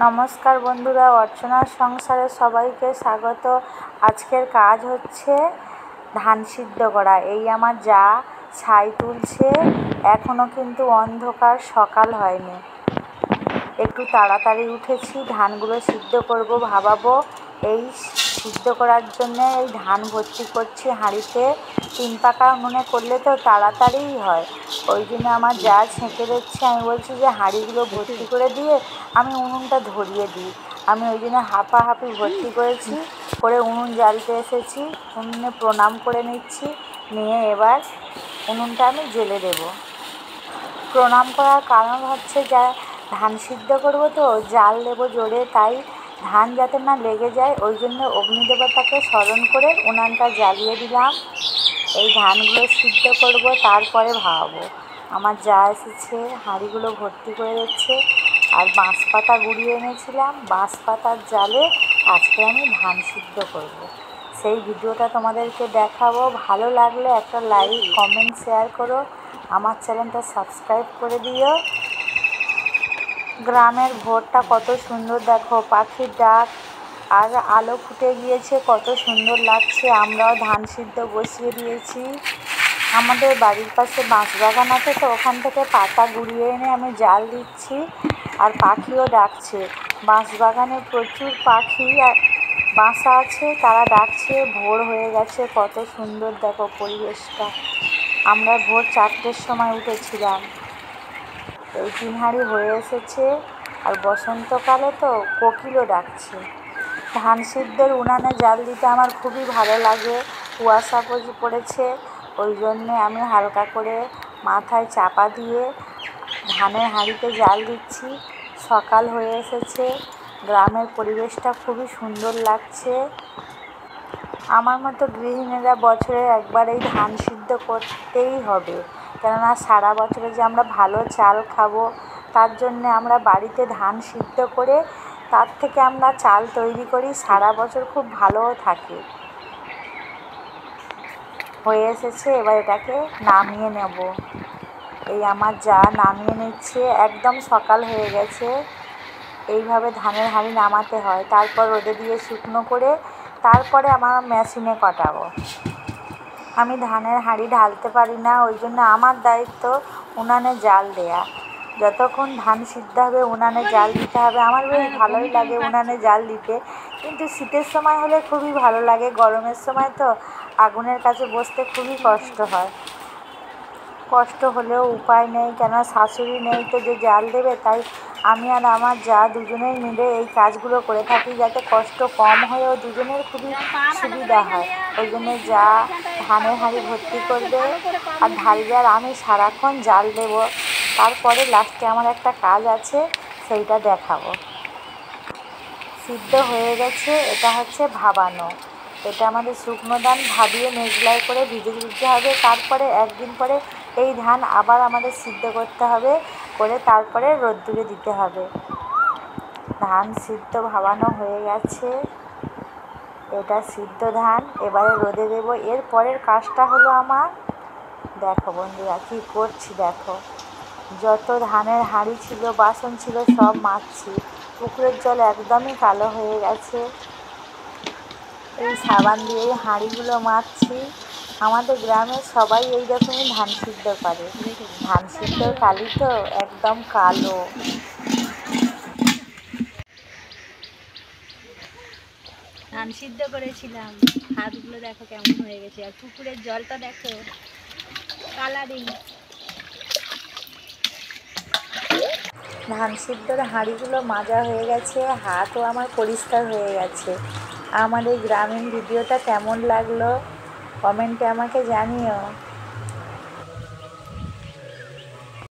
নমস্কার বন্ধুরা, অর্চনার সংসারে সবাইকে স্বাগত। আজকের কাজ হচ্ছে ধান সিদ্ধ করা। এই আমার যা ছাই তুলছে, এখনও কিন্তু অন্ধকার, সকাল হয়নি। একটু তাড়াতাড়ি উঠেছি, ধানগুলো সিদ্ধ করব, ভাবাবো। এই সিদ্ধ করার জন্যে এই ধান ভর্তি করছি হাঁড়িতে। 3 পাকা উনুনে করলে তো তাড়াতাড়িই হয়, ওই জন্য আমার যা ছেঁকে দিচ্ছে। আমি বলছি যে হাঁড়িগুলো ভর্তি করে দিয়ে আমি উনুনটা ধরিয়ে দিই। আমি ওই জন্য হাঁপাহাঁপি ভর্তি করেছি, করে উনুন জ্বালতে এসেছি। উনুনে প্রণাম করে নিচ্ছি, নিয়ে এবার উনুনটা আমি জ্বেলে দেব। প্রণাম করার কারণ হচ্ছে যে ধান সিদ্ধ করব, তো জাল দেবো জোরে, তাই ধান যাতে না লেগে যায়, ওই জন্য অগ্নিদেবতাকে স্মরণ করে উনানটা জ্বালিয়ে দিলাম। এই ধানগুলো সিদ্ধ করব, তারপরে ভাবাবো। আমার যা এসেছে, হাঁড়িগুলো ভর্তি করে দিচ্ছে। আর বাঁশ পাতা গুঁড়িয়ে এনেছিলাম, বাঁশ পাতার জালে আজকে আমি ধান সিদ্ধ করব। সেই ভিডিওটা তোমাদেরকে দেখাবো। ভালো লাগলে একটা লাইক, কমেন্ট, শেয়ার করো। আমার চ্যানেলটা সাবস্ক্রাইব করে দিও। গ্রামের ভোরটা কত সুন্দর দেখো, পাখির ডাক আর আলো ফুটে গিয়েছে, কত সুন্দর লাগছে। আমরাও ধান সিদ্ধ বসিয়ে দিয়েছি। আমাদের বাড়ির পাশে বাঁশবাগান আছে, তো ওখান থেকে পাতা গুঁড়িয়ে এনে আমি জাল দিচ্ছি, আর পাখিও ডাকছে। বাঁশবাগানে প্রচুর পাখি আর বাসা আছে, তারা ডাকছে। ভোর হয়ে গেছে, কত সুন্দর দেখো পরিবেশটা। আমরা ভোর 4টের সময় উঠেছিলাম। এই 3 হাঁড়ি হয়ে এসেছে, আর বসন্তকালে তো কোকিলও ডাকছে। ধান সিদ্ধর উনানে জাল দিতে আমার খুবই ভালো লাগে। কুয়াশা পড়েছে, ওই জন্যে আমি হালকা করে মাথায় চাপা দিয়ে ধানের হাঁড়িতে জাল দিচ্ছি। সকাল হয়ে এসেছে, গ্রামের পরিবেশটা খুবই সুন্দর লাগছে। আমার মতো গৃহিণীরা বছরে একবার এই ধান সিদ্ধ করতেই হবে, কেননা সারা বছরে যে আমরা ভালো চাল খাবো, তার জন্যে আমরা বাড়িতে ধান সিদ্ধ করে তার থেকে আমরা চাল তৈরি করি, সারা বছর খুব ভালোও থাকে। হয়ে এসেছে, এবার এটাকে নামিয়ে নেব। এই আমার যা নামিয়ে নিচ্ছে, একদম সকাল হয়ে গেছে। এইভাবে ধানের হাঁড়ি নামাতে হয়, তারপর রোদে দিয়ে শুকনো করে তারপরে আমার মেশিনে কাটাবো। আমি ধানের হাঁড়ি ঢালতে পারি না, ওই জন্য আমার দায়িত্ব উনানে জাল দেয়া। যতক্ষণ ধান সিদ্ধ হবে উনানে জাল দিতে হবে। আমার বেশ ভালোই লাগে উনানে জাল দিতে, কিন্তু শীতের সময় হলে খুবই ভালো লাগে। গরমের সময় তো আগুনের কাছে বসতে খুবই কষ্ট হয়। কষ্ট হলেও উপায় নেই, কেন শাশুড়ি নেই তো যে জাল দেবে। তাই আমি আর আমার যা দুজনেই মিলে এই কাজগুলো করে থাকি, যাতে কষ্ট কম হয়েও দুজনের খুবই সুবিধা হয়। ওই জন্য যা ধানের হাঁড়ি ভর্তি করবে আর ঢালবে, আর আমি সারাক্ষণ জাল দেব। তারপরে লাস্টে আমার একটা কাজ আছে, সেইটা দেখাবো। সিদ্ধ হয়ে গেছে, এটা হচ্ছে ভাবানো। এটা আমাদের শুকনো ধান ভাবিয়ে মেঘলাই করে ভিজে দিতে হবে। তারপরে একদিন পরে এই ধান আবার আমাদের সিদ্ধ করতে হবে, করে তারপরে রোদ্দুরে দিতে হবে। ধান সিদ্ধ ভাবানো হয়ে গেছে, এটা সিদ্ধ ধান। এবারে রোদে দেবো। এর পরের কাজটা হলো আমার, দেখো বন্ধুরা কী করছি দেখো। যত ধানের হাঁড়ি ছিল, বাসন ছিল, সব মাজছি। পুকুরের জল একদমই কালো হয়ে গেছে। এই সাবান দিয়ে এই হাঁড়িগুলো মাজছি। আমাদের গ্রামের সবাই এই রকমই ধান সিদ্ধ করে। ধান সিদ্ধর কালি তো একদম কালো। ধান সিদ্ধ করেছিলাম, হাতগুলো দেখো কেমন হয়ে গেছে, আর পুকুরের জলটা দেখো কালারিং। ধান সিদ্ধর হাঁড়িগুলো মাজা হয়ে গেছে, হাতও আমার পরিষ্কার হয়ে গেছে। আমার এই গ্রামীণ ভিডিওটা কেমন লাগলো কমেন্টে আমাকে জানিও।